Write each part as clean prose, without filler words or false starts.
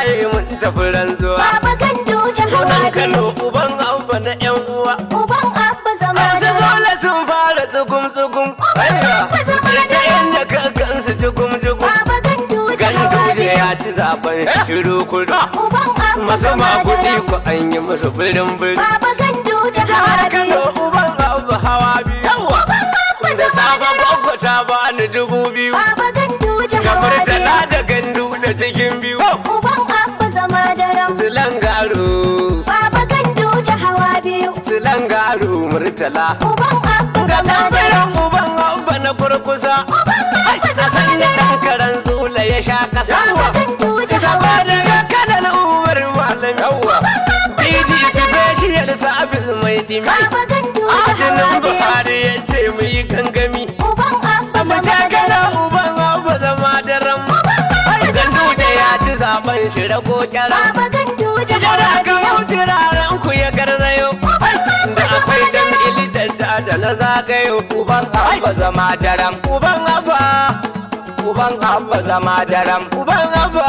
waye mun tafi Rantsuwa. Baba Ganduje hawa biyu. Kano uban abba na yan uwa. Uban abba zama Su dole sun fara tsugum-tsugum. abba zama da inda ka gansu jugum-jugum. Baba Ganduje hawa Ganduje biyu. ya ci zaben shiru kudu. Uban abba Masu zama makuɗi ku an yi musu birin-birin. Baba Ganduje hawa Kano biyu. uban abba hawa biyu. Uban abba Da zama safe gwagwa ta bani 2000. Baba Ganduje Ga hawa Murtala biyu. da Gandu da cikin biyu. Uban abba zama Silangaro. Baba Ganduje hawa biyu. Silangaro Murtala. Uban abba Ga zama tambayan uban abba na kurkusa. abba zama Ɗan karan zula ya sha kasa. Baba Ganduje hawa Saboda biyu. kanal umar malam yawa. DG special service mai dimi. Baba Ganduje hawa Ajinin biyu. Buhari ya ce mu yi gangami. Uban abba Mu zama kana uban abba zama daren. Ganduje ya ci zaben shi rago kyara. Baba Ganduje Jira hawa ka biyu. hau turaren ku ya garzayo. Da akwai dan ilitar da na zagayo. Uban abba zama daram. Uban abba. Uban abba zama daram. Uban abba.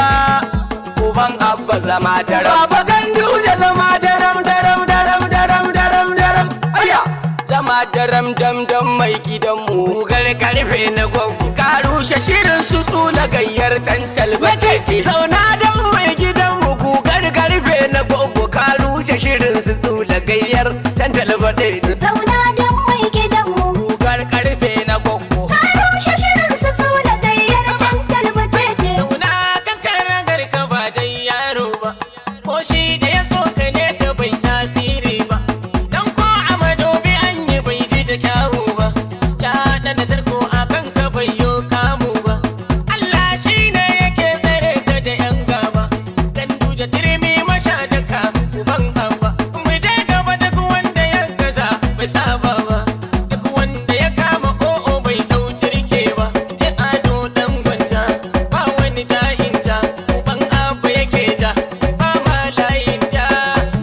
Uban abba zama daram. Baba Ganduje zama daram daram daram daram daram daram. Aya zama daram dam dam mai gidanmu. Mugar karfe na gwamnu. Ka rushe shirin su tsula gayyar tantal bace. Zauna don mai gidan mu gugar karfe na gwamnu. Ka rushe shirin su tsula gayyar tantal baɗe. Zauna don mai gidanmu. Gugar karfe na gwaggo. Ka rushe shirin su su da gayyar tantal butete. Zauna kan karagar ka ba dai yaro ba. Ko shi da ya so ka ne ka bai tasiri ba. Dan ko a madobi an yi bai ji da kyawu ba. Ya dana tarko a kan ka bai yo kamu ba. Allah shi ne yake tsare ka da yan gaba. Ganduje tirmi masha daka uban abba. Mu je gaba duk wanda ya gaza bai saba ba. Duk wanda ya kama o'o bai dau jirke ba. Je ado dan gwanja ba wani jahin ja. Uban abba yake ja ba ma layin ja.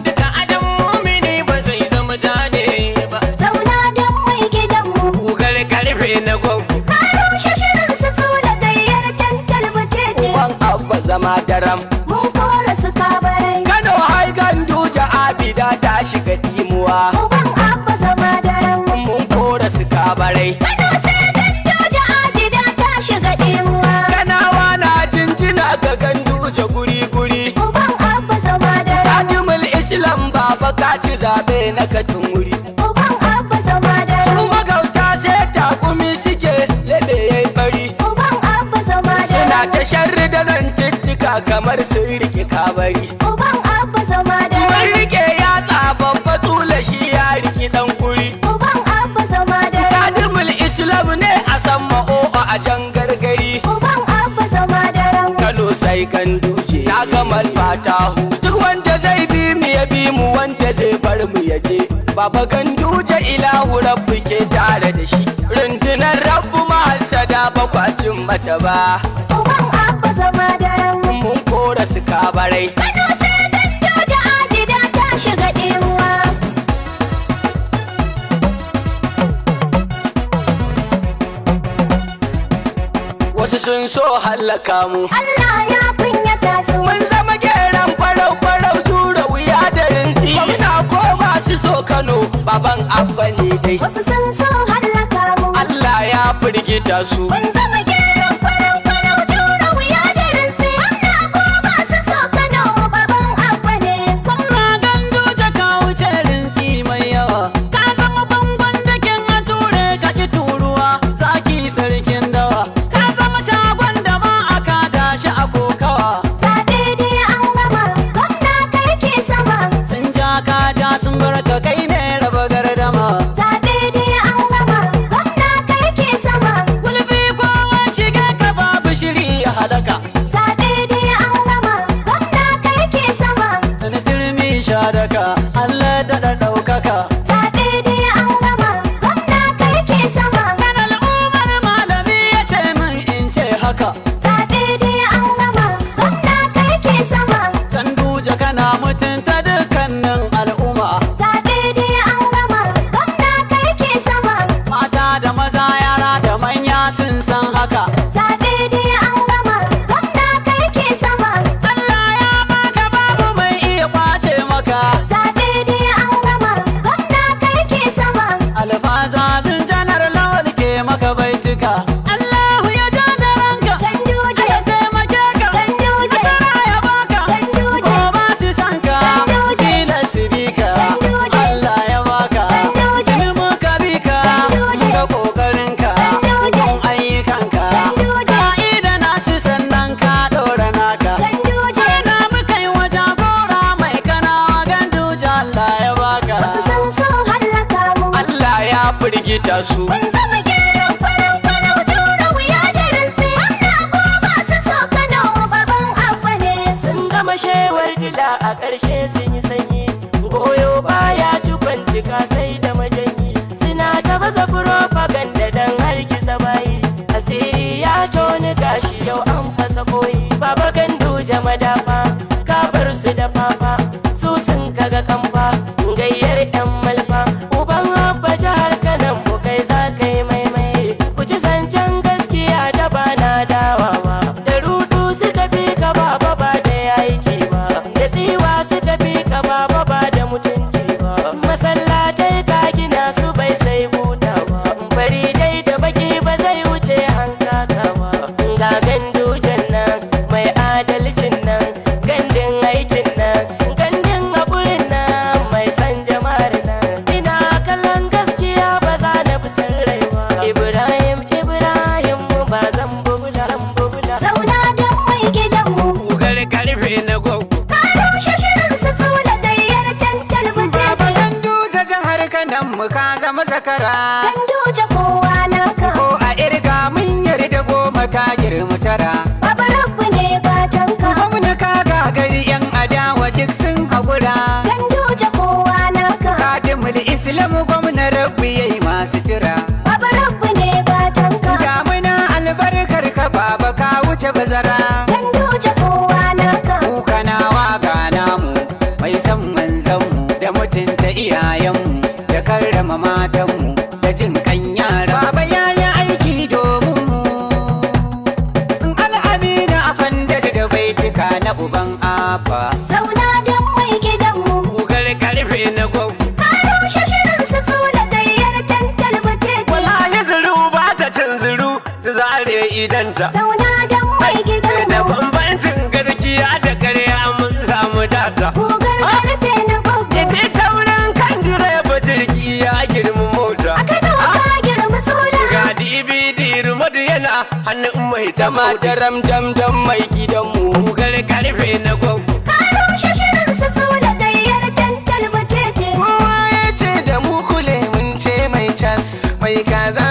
Duka adam mumini ba zai zama ja ne ba. Zauna don mai gidanmu. Gugar karfe na gwamnu. Ka rushe shirin su da gayyar tantal butete. Uban abba zama daram. Mun kora su kabarai. Kano hai Ganduje abida ta shiga dimuwa. Uban abba zama daren. Mun kora su kabarai. Kano sai Ganduje adida ta shiga ɗimuwa. Kanawa na jinjina ga Ganduje guri-guri. Uban abba zama daren. Kadimul Islam baba ka ci zabe na katin wuri. Uban abba zama Su daren. magauta sai takumi suke lebe yayi bari. Uban abba zama Suna daren. ta sharri da zantuttuka kamar sun rike kabari. Uban abba zama Mun daren. rike yatsa babba tula shi ya riki dan kuri. Uban abba zama daren. Kadimul Islam ne a san ma'o'o a jan gargari. Uban abba zama daren. Kano sai Ganduje na gamal fatahu. Duk wanda zai bi mu ya bi mu, wanda zai bar mu ya je. Baba Ganduje ilahu rabbu ke tare da shi. Rundunar rabbu mahasada bakwacin mata ba. Uban abba zama daren. Mun kora su kabarai. Kano sai Ganduje adida ta shiga ɗimuwa. Wasu sun so hallaka mu. Allah ya kunyata su. Mun zama geran farau-farau tura wuya da rinsi. Gwamna ko masu so Kano baban abba ne dai. Wasu sun so hallaka mu. Allah ya firgita su. Mun zama geron farau-farau jura wuya da rinsi. Gwamna ko masu so Kano baban abba ne. Gwamna Ganduje ka wuce rinsi mai yawa. Ka zama bangon dakin a ture ka ki turuwa. Zaki sarkin dawa. Ka zama shagon da ba a kada shi a kokawa. Zaɓe dai an gama, gwamna kai ke sama. Sun ja ka ja sun bar ka kai ne raba gardama. Zaɓe dai an gama, gwamna kai ke sama. Gulbi kowa firgita su. Mun zama gyaran farau-farau jure wuya da rinsi. Gwamna ko masu so Kano baban abba ne. Sun gama shewar dila a ƙarshe sun yi sanyi. Goyo baya ci kwancika sai da majanyi. Suna ta baza propaganda don hargitsa bayi. Asiri ya toni gashi yau an fasa koyi. Baba Ganduje madafa ka bar su da fafa. Su sun kaga kamfa gayyar 'yan malfa. Uban abba jihar Kano mu kai za ka yi maimai. Ku ji zancen gaskiya da ba na dawawa. Da rudu suka fi ka baba ba da yaiki ba. Da tsiwa suka fi ka baba ba da mutunci ba. Masallatai ka gina su bai sai buta ba. Bari dai da baki ba zai wuce hankaka ba. Ga Gandujen nan mai adalcin nan, gandun aikin nan, gandun haƙurin nan, mai san jama'ar nan. Ina kallon gaskiya ba za na fi san rai ba. Ibrahim mu ba zan bubula. Zauna don mai gidanmu. Kugar karfe na gwaggo. Ka rushe shirin su tsula gayyar tantal Baba butete. Ganduje jihar Kano mu ka zama zakara. Ganduje kowa naka. Ko a irga mun yarda goma ta girma tara. Baba rabbu ne gatanka. Gwamna ka gagari 'yan adawa duk sun haƙura. Ganduje kowa naka. Kadimul Islam gwamna rabbi yayi masu jira. Baba rabbu ne gatanka. Damuna albarkar ka baba ka wuce bazara. Ganduje kowa naka. Kukanawa ga namu mai san manzanmu da mutunta iyayenmu da karrama matanmu da jin kan yara. Baba ya yi aiki domin mu. Al'amina a fandaji da baitika na uban afa. Zauna don mai gidanmu. Kugar karfe na gwaggo. Ka rushe shirin su tsula gayyar tantal butete. Wallahi zuru ba ta cin zuru ta zare idanta. Zauna don mai Da gidanmu. bambancin garkiya da ƙarya mun samu data. Kugar karfe na gogo. Ita taurin kan direba jirgi ya girma mota. A Kano ka girma suna. Ga DVD remote yana hannun mai Dama tamati. daram dam mai gidanmu. Kugar karfe na gwaggo. Ka rushe shirin su tsula gayyar tantal butete. Kowa ya ce da mu kule mun ce mai cas. Mai kaza